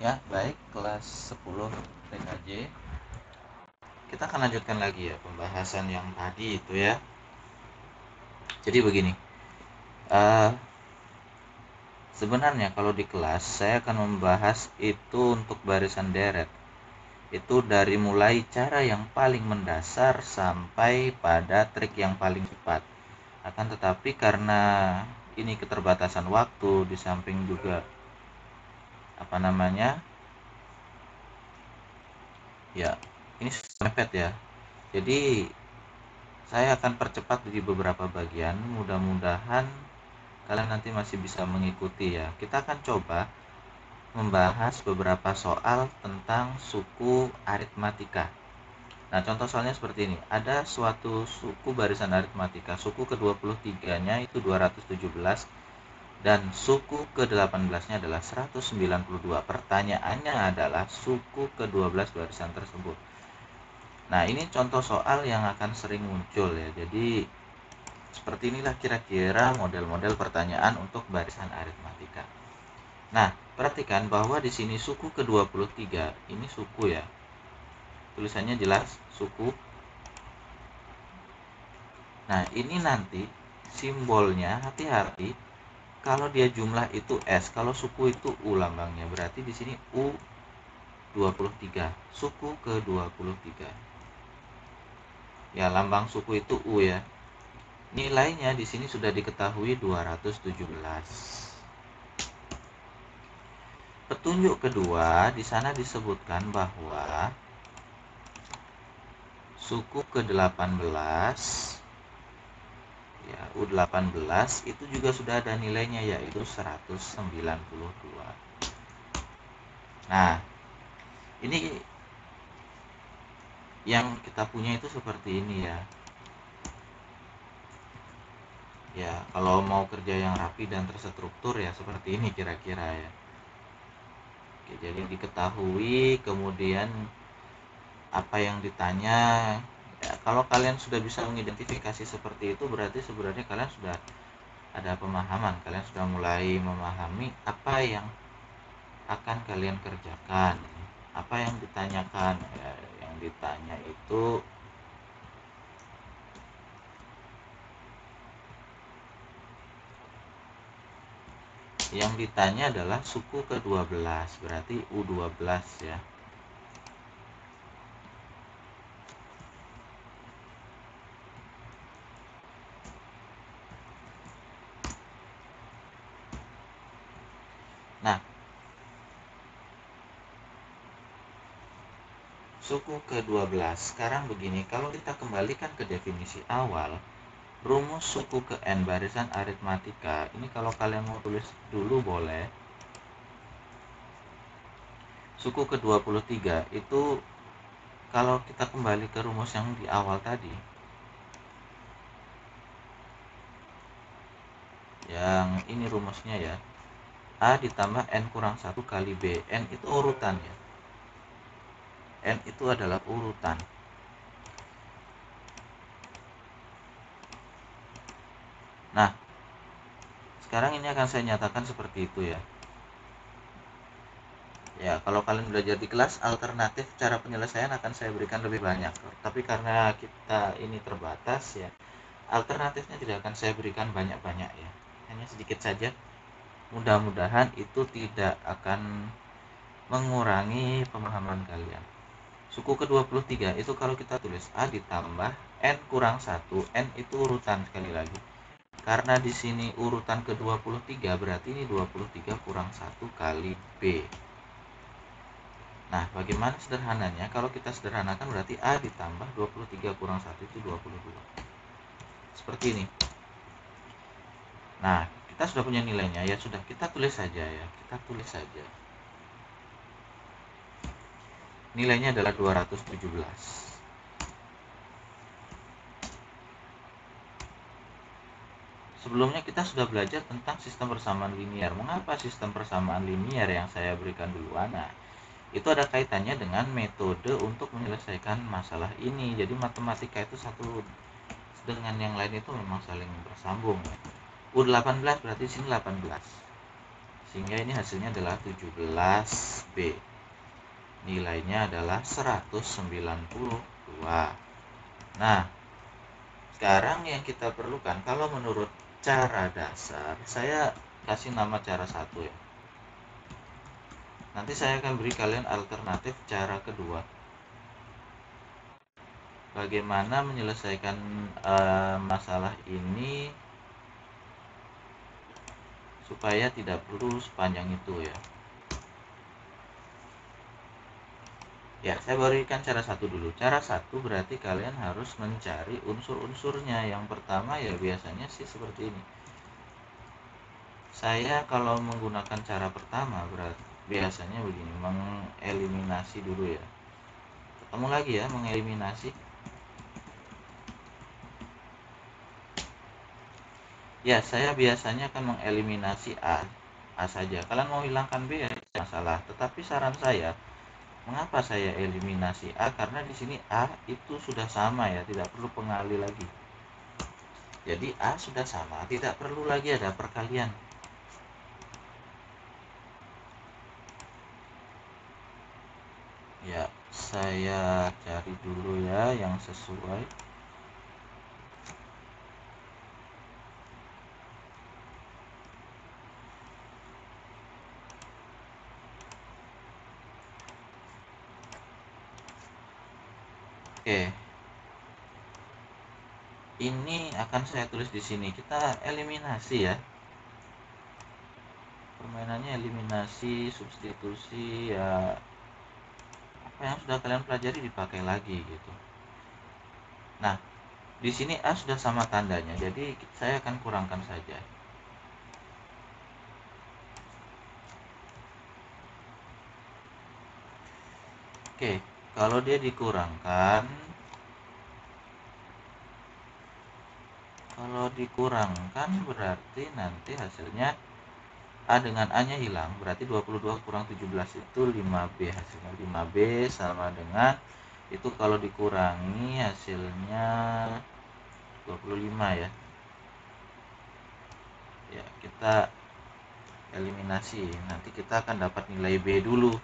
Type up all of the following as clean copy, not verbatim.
Ya, baik, kelas 10 PKJ. Kita akan lanjutkan lagi ya pembahasan yang tadi itu ya. Jadi begini, sebenarnya kalau di kelas saya akan membahas itu untuk barisan deret. Itu dari mulai cara yang paling mendasar sampai pada trik yang paling cepat. Akan tetapi karena ini keterbatasan waktu, di samping juga ya ini mepet ya. Jadi saya akan percepat di beberapa bagian, mudah-mudahan kalian nanti masih bisa mengikuti ya. Kita akan coba membahas beberapa soal tentang suku aritmatika. Nah, contoh soalnya seperti ini. Ada suatu suku barisan aritmatika. Suku ke-23-nya itu 217 dan suku ke-18-nya adalah 192. Pertanyaannya adalah suku ke-12 barisan tersebut. Nah, ini contoh soal yang akan sering muncul ya. Jadi seperti inilah kira-kira model-model pertanyaan untuk barisan aritmatika. Nah, perhatikan bahwa di sini suku ke-23 ini suku ya. Tulisannya jelas suku. Nah, ini nanti simbolnya hati-hati kalau dia jumlah itu S, kalau suku itu U lambangnya. Berarti di sini U23, suku ke-23. Ya, lambang suku itu U ya. Nilainya di sini sudah diketahui 217. Petunjuk kedua, di sana disebutkan bahwa suku ke-18 ya, U18 itu juga sudah ada nilainya yaitu 192. Nah, ini yang kita punya itu seperti ini ya. Ya, kalau mau kerja yang rapi dan terstruktur ya seperti ini kira-kira ya. Oke, jadi diketahui kemudian apa yang ditanya ya, kalau kalian sudah bisa mengidentifikasi seperti itu berarti sebenarnya kalian sudah ada pemahaman, kalian sudah mulai memahami apa yang akan kalian kerjakan, apa yang ditanyakan ya, yang ditanya itu adalah suku ke-12 berarti U12 ya. Nah, suku ke-12 sekarang begini, kalau kita kembalikan ke definisi awal rumus suku ke N barisan aritmatika ini, kalau kalian mau tulis dulu boleh. Suku ke-23 itu kalau kita kembali ke rumus yang di awal tadi, yang ini rumusnya ya, A ditambah N kurang 1 kali B. N itu urutan ya, N itu adalah urutan. Nah, sekarang ini akan saya nyatakan seperti itu ya. Ya, kalau kalian belajar di kelas, alternatif cara penyelesaian akan saya berikan lebih banyak. Tapi karena kita ini terbatas ya, alternatifnya tidak akan saya berikan banyak-banyak ya. Hanya sedikit saja. Mudah-mudahan itu tidak akan mengurangi pemahaman kalian. Suku ke-23 itu kalau kita tulis A ditambah N kurang 1, N itu urutan sekali lagi. Karena di sini urutan ke-23 berarti ini 23 kurang 1 kali B. Nah, bagaimana sederhananya? Kalau kita sederhanakan berarti A ditambah 23 kurang 1 itu 22. Seperti ini. Nah, kita sudah punya nilainya ya, sudah kita tulis saja ya. Kita tulis saja. Nilainya adalah 217. Sebelumnya kita sudah belajar tentang sistem persamaan linier. Mengapa sistem persamaan linier yang saya berikan duluan? Nah, itu ada kaitannya dengan metode untuk menyelesaikan masalah ini. Jadi matematika itu satu dengan yang lain itu memang saling bersambung. U18 berarti sini 18. Sehingga ini hasilnya adalah 17 B. Nilainya adalah 192. Nah, sekarang yang kita perlukan, kalau menurut cara dasar, saya kasih nama cara 1 ya. Nanti saya akan beri kalian alternatif cara kedua. Bagaimana menyelesaikan masalah ini supaya tidak perlu sepanjang itu ya. Ya, saya berikan cara 1 dulu. Cara 1 berarti kalian harus mencari unsur-unsurnya. Yang pertama ya biasanya sih seperti ini. Saya kalau menggunakan cara pertama berarti biasanya begini, mengeliminasi dulu ya. Ketemu lagi ya, mengeliminasi. Ya, saya biasanya akan mengeliminasi A saja. Kalian mau hilangkan B ya masalah. Tetapi saran saya, mengapa saya eliminasi A? Karena di sini A itu sudah sama ya, tidak perlu pengali lagi. Jadi A sudah sama, tidak perlu lagi ada perkalian. Ya, saya cari dulu ya yang sesuai. Oke. Ini akan saya tulis di sini. Kita eliminasi ya. Permainannya eliminasi, substitusi ya. Apa yang sudah kalian pelajari dipakai lagi gitu. Nah, di sini A sudah sama tandanya. Jadi saya akan kurangkan saja. Oke, kalau dia dikurangkan, berarti nanti hasilnya A dengan A-nya hilang, berarti 22 kurang 17 itu 5B hasilnya. 5B sama dengan itu kalau dikurangi hasilnya 25 ya. Ya, kita eliminasi. Nanti kita akan dapat nilai B dulu.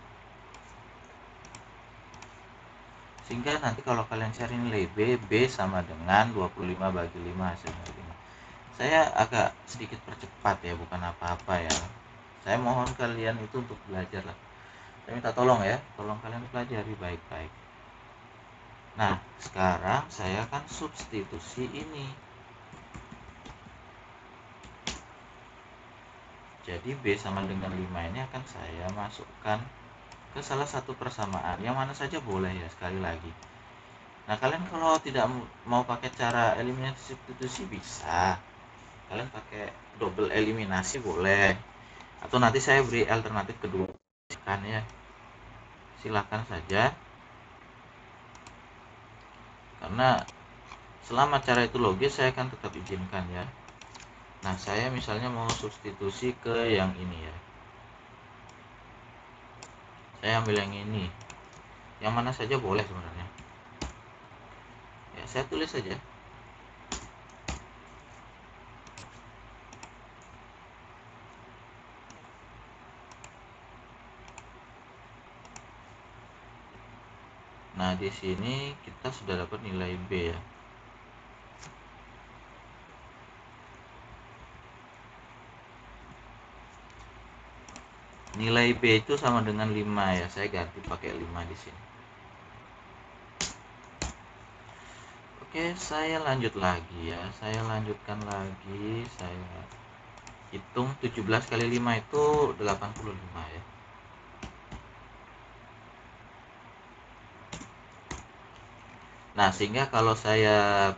Sehingga nanti kalau kalian cari nilai B, B sama dengan 25 bagi 5 hasilnya 5. Saya agak sedikit percepat ya, bukan apa-apa ya. Saya mohon kalian itu untuk belajar lah. Saya minta tolong ya, tolong kalian pelajari baik-baik. Nah, sekarang saya akan substitusi ini. Jadi B sama dengan 5 ini akan saya masukkan ke salah satu persamaan. Yang mana saja boleh ya, sekali lagi. Nah, kalian kalau tidak mau pakai cara eliminasi substitusi bisa. Kalian pakai double eliminasi boleh. Atau nanti saya beri alternatif kedua kan ya. Silahkan saja. Karena selama cara itu logis saya akan tetap izinkan ya. Nah, saya misalnya mau substitusi ke yang ini ya. Saya ambil yang ini. Yang mana saja boleh sebenarnya. Ya, saya tulis saja. Nah, di sini kita sudah dapat nilai B ya. Nilai B itu sama dengan 5 ya. Saya ganti pakai 5 di sini. Oke, saya lanjut lagi ya. Saya lanjutkan lagi. Saya hitung 17 kali 5 itu 85 ya. Nah, sehingga kalau saya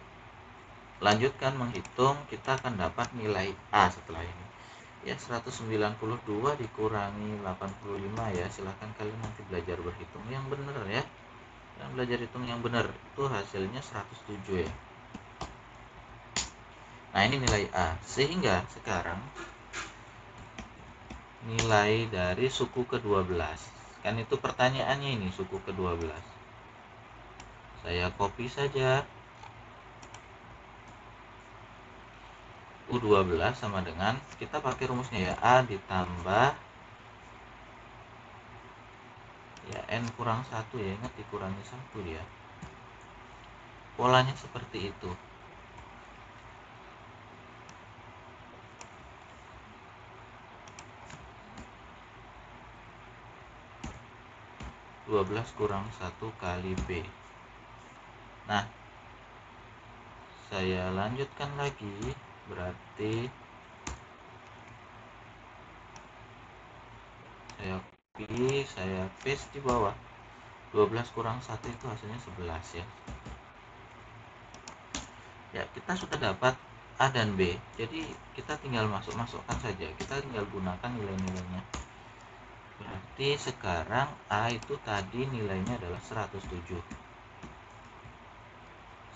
lanjutkan menghitung, kita akan dapat nilai A setelah ini. Ya, 192 dikurangi 85 ya. Silahkan kalian nanti belajar berhitung yang benar ya. Yang belajar hitung yang benar itu hasilnya 107 ya. Nah, ini nilai A. Sehingga sekarang nilai dari suku ke-12. Kan itu pertanyaannya ini, suku ke-12. Saya copy saja. U12 sama dengan, kita pakai rumusnya ya, A ditambah N kurang 1 ya, ingat dikurangi 1 ya. Polanya seperti itu. Dua belas kurang 1 kali B. Nah, saya lanjutkan lagi, berarti saya copy, saya paste di bawah. 12 kurang 1 itu hasilnya 11 ya. Ya, kita sudah dapat A dan B. Jadi kita tinggal masukkan saja. Kita tinggal gunakan nilai-nilainya. Berarti sekarang A itu tadi nilainya adalah 107.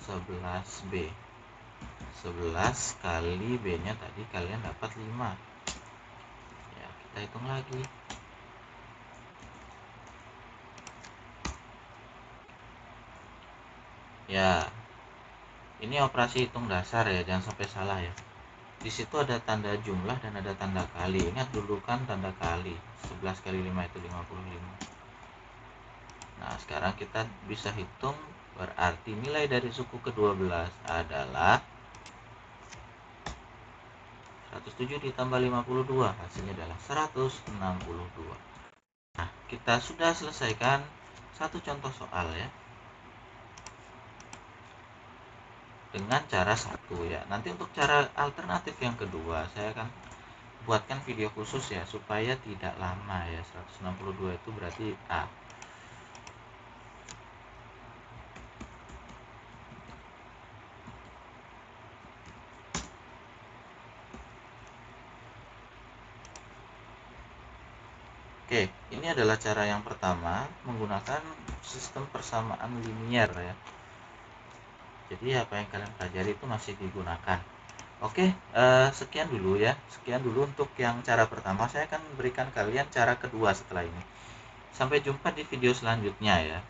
11B. 11 kali B-nya tadi kalian dapat 5. Ya, kita hitung lagi. Ya, ini operasi hitung dasar ya, jangan sampai salah ya. Di situ ada tanda jumlah dan ada tanda kali. Ingat dulu kan tanda kali. 11 kali 5 itu 55. Nah, sekarang kita bisa hitung, berarti nilai dari suku ke-12 adalah 107 ditambah 52, hasilnya adalah 162. Nah, kita sudah selesaikan satu contoh soal ya. Dengan cara satu ya. Nanti untuk cara alternatif yang kedua, saya akan buatkan video khusus ya, supaya tidak lama ya. 162 itu berarti A. Oke, ini adalah cara yang pertama menggunakan sistem persamaan linier ya. Jadi apa yang kalian pelajari itu masih digunakan. Oke, sekian dulu ya. Sekian dulu untuk yang cara pertama. Saya akan berikan kalian cara kedua setelah ini. Sampai jumpa di video selanjutnya ya.